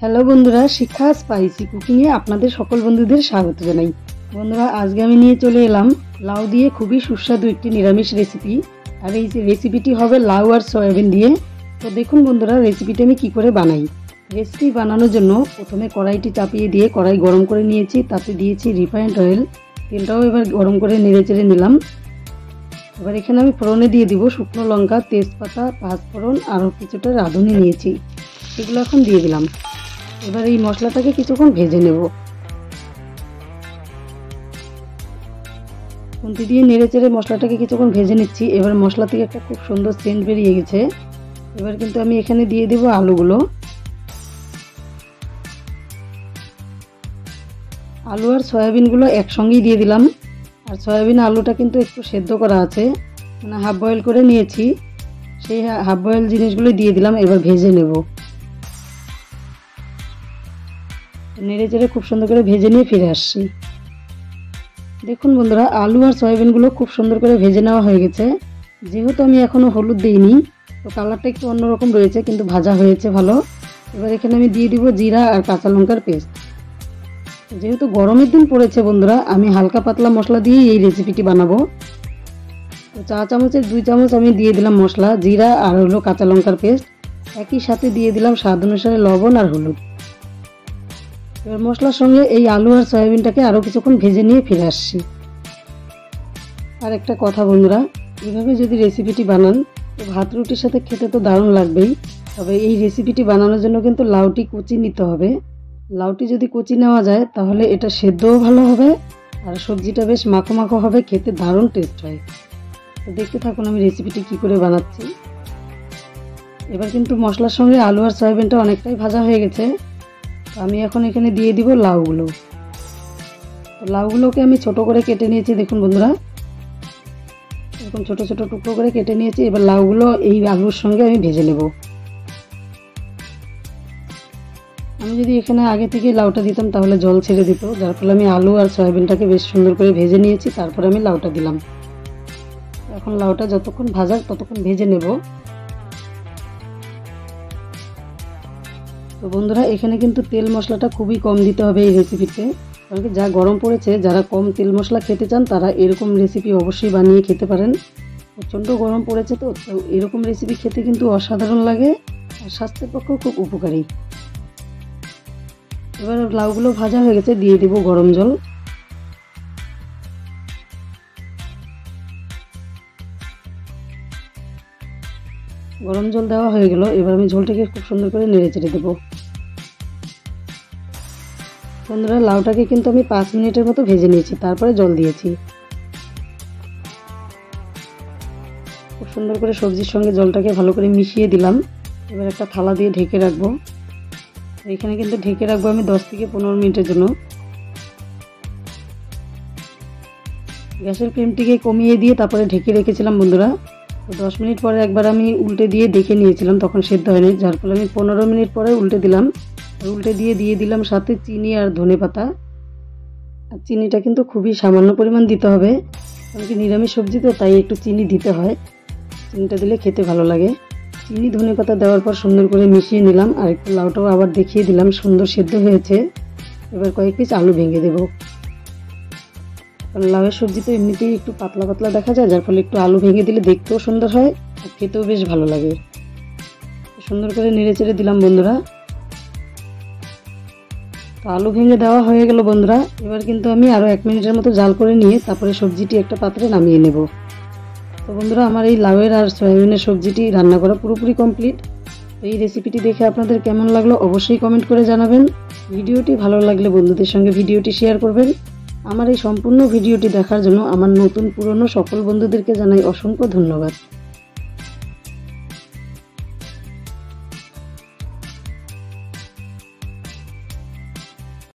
Hello বন্ধুরা, শিক্ষা spicy কুকিংয়ে আপনাদের সকল বন্ধুদের স্বাগত জানাই। বন্ধুরা, আজকে আমি নিয়ে চলে এলাম লাউ দিয়ে খুবই সুস্বাদু একটি নিরামিষ রেসিপি। আর এই রেসিপিটি হবে লাউ আর সয়াবিন দিয়ে। তো দেখুন বন্ধুরা, রেসিপিটি আমি কি করে বানাই। রেসিপি বানানোর জন্য প্রথমে কড়াইটি চাপিয়ে দিয়ে কড়াই গরম করে নিয়েছি, তাতে দিয়েছি রিফাইন্ড অয়েল। তেলটাও এবার গরম করে নেড়ে চেড়ে নিলাম। এবার এখানে আমি ফোড়নে দিয়ে দিব শুকনো লঙ্কা, তেজপাতা, পাঁচফোড়ন আরও কিছুটা রাঁধুনি নিয়েছি, এগুলো এখন দিয়ে দিলাম। এবার এই মশলাটাকে কিছুক্ষণ ভেজে নেব। খুন্তি দিয়ে নেড়ে চেড়ে মশলাটাকে কিছুক্ষণ ভেজে নিচ্ছি। এবার মশলা থেকে একটা খুব সুন্দর সেন্ট বেরিয়ে গেছে। এবার কিন্তু আমি এখানে দিয়ে দেব আলুগুলো। আলু আর সয়াবিনগুলো একসঙ্গেই দিয়ে দিলাম। আর সয়াবিন আলুটা কিন্তু একটু সেদ্ধ করা আছে, মানে হাফ বয়েল করে নিয়েছি, সেই হাফ বয়েল জিনিসগুলো দিয়ে দিলাম। এবার ভেজে নেব। নেড়ে চেড়ে খুব সুন্দর করে ভেজে নিয়ে ফিরে আসছি। দেখুন বন্ধুরা, আলু আর সয়াবিনগুলো খুব সুন্দর করে ভেজে নেওয়া হয়ে গেছে। যেহেতু আমি এখনও হলুদ দিইনি, তো কালারটা একটু অন্যরকম রয়েছে, কিন্তু ভাজা হয়েছে ভালো। এবার এখানে আমি দিয়ে দিব জিরা আর কাঁচা লঙ্কার পেস্ট। যেহেতু গরমের দিন পড়েছে বন্ধুরা, আমি হালকা পাতলা মশলা দিয়ে এই রেসিপিটি বানাবো। তো চা চামচের 2 চামচ আমি দিয়ে দিলাম মশলা, জিরা আর হলো কাঁচা লঙ্কার পেস্ট। একই সাথে দিয়ে দিলাম স্বাদ অনুসারে লবণ আর হলুদ। এবার মশলার সঙ্গে এই আলু আর সয়াবিনটাকে আরও কিছুক্ষণ ভেজে নিয়ে ফিরে আসছি। আর একটা কথা বন্ধুরা, এভাবে যদি রেসিপিটি বানান তো ভাত রুটির সাথে খেতে তো দারুণ লাগবেই। তবে এই রেসিপিটি বানানোর জন্য কিন্তু লাউটি কুচি নিতে হবে। লাউটি যদি কুচি নেওয়া যায় তাহলে এটা সেদ্ধও ভালো হবে আর সবজিটা বেশ মাখো মাখো হবে, খেতে দারুণ টেস্ট হয়। তো দেখতে থাকুন আমি রেসিপিটি কি করে বানাচ্ছি। এবার কিন্তু মশলার সঙ্গে আলু আর সয়াবিনটা অনেকটাই ভাজা হয়ে গেছে। আমি এখন এখানে দিয়ে দিব লাউগুলো। তো লাউগুলোকে আমি ছোট করে কেটে নিয়েছি। দেখুন বন্ধুরা, এরকম ছোট ছোট টুকরো করে কেটে নিয়েছি। এবার লাউগুলো এই আলুর সঙ্গে আমি ভেজে নেব। আমি যদি এখানে আগে থেকে লাউটা দিতাম তাহলে জল ছেড়ে দিত, যার ফলে আমি আলু আর সয়াবিনটাকে বেশ সুন্দর করে ভেজে নিয়েছি, তারপরে আমি লাউটা দিলাম। এখন লাউটা যতক্ষণ ভাজাক ততক্ষণ ভেজে নেব। তো বন্ধুরা, এখানে কিন্তু তেল মশলাটা খুবই কম দিতে হবে এই রেসিপিতে, কারণ কি যা গরম পড়েছে, যারা কম তেল মশলা খেতে চান তারা এরকম রেসিপি অবশ্যই বানিয়ে খেতে পারেন। প্রচণ্ড গরম পড়েছে, তো এরকম রেসিপি খেতে কিন্তু অসাধারণ লাগে আর স্বাস্থ্যের পক্ষেও খুব উপকারী। এবার লাউগুলো ভাজা হয়ে গেছে, দিয়ে দেব গরম জল। গরম জল দেওয়া হয়ে গেল। এবার আমি ঝোলটাকে খুব সুন্দর করে নেড়ে চেড়ে দেবো। বন্ধুরা, লাউটাকে কিন্তু আমি 5 মিনিটের মতো ভেজে নিয়েছি, তারপরে জল দিয়েছি। খুব সুন্দর করে সবজির সঙ্গে জলটাকে ভালো করে মিশিয়ে দিলাম। এবার একটা থালা দিয়ে ঢেকে রাখবো। এখানে কিন্তু ঢেকে রাখবো আমি 10 থেকে 15 মিনিটের জন্য। গ্যাসের ফ্লেমটিকে কমিয়ে দিয়ে তারপরে ঢেকে রেখেছিলাম বন্ধুরা। তো 10 মিনিট পরে একবার আমি উল্টে দিয়ে দেখে নিয়েছিলাম, তখন সেদ্ধ হয়নি, যার ফলে আমি 15 মিনিট পরে উল্টে দিলাম। উল্টে দিয়ে দিলাম সাথে চিনি আর ধনেপাতা। আর চিনিটা কিন্তু খুবই সামান্য পরিমাণ দিতে হবে, কারণ কি নিরামিষ সবজি তো, তাই একটু চিনি দিতে হয়। চিনিটা দিলে খেতে ভালো লাগে। চিনি ধনেপাতা দেওয়ার পর সুন্দর করে মিশিয়ে নিলাম। আর একটু লাউটাও আবার দেখিয়ে দিলাম, সুন্দর সেদ্ধ হয়েছে। এবার কয়েক পিস আলু ভেঙে দেবো, কারণ লাউয়ের সবজি তো এমনিতেই একটু পাতলা পাতলা দেখা যায়, যার ফলে একটু আলু ভেঙে দিলে দেখতেও সুন্দর হয় আর খেতেও বেশ ভালো লাগে। সুন্দর করে নেড়ে চেড়ে দিলাম বন্ধুরা। তো আলু ভেঙে দেওয়া হয়ে গেল বন্ধুরা। এবার কিন্তু আমি আরও 1 মিনিটের মতো জাল করে নিয়ে তারপরে সবজিটি একটা পাত্রে নামিয়ে নেব। তো বন্ধুরা, আমার এই লাউয়ের আর সয়াবিনের সবজিটি রান্না করা পুরোপুরি কমপ্লিট। এই রেসিপিটি দেখে আপনাদের কেমন লাগলো অবশ্যই কমেন্ট করে জানাবেন। ভিডিওটি ভালো লাগলে বন্ধুদের সঙ্গে ভিডিওটি শেয়ার করবেন। আমার এই সম্পূর্ণ ভিডিওটি দেখার জন্য আমার নতুন পুরনো সকল বন্ধুদেরকে জানাই অসংখ্য ধন্যবাদ।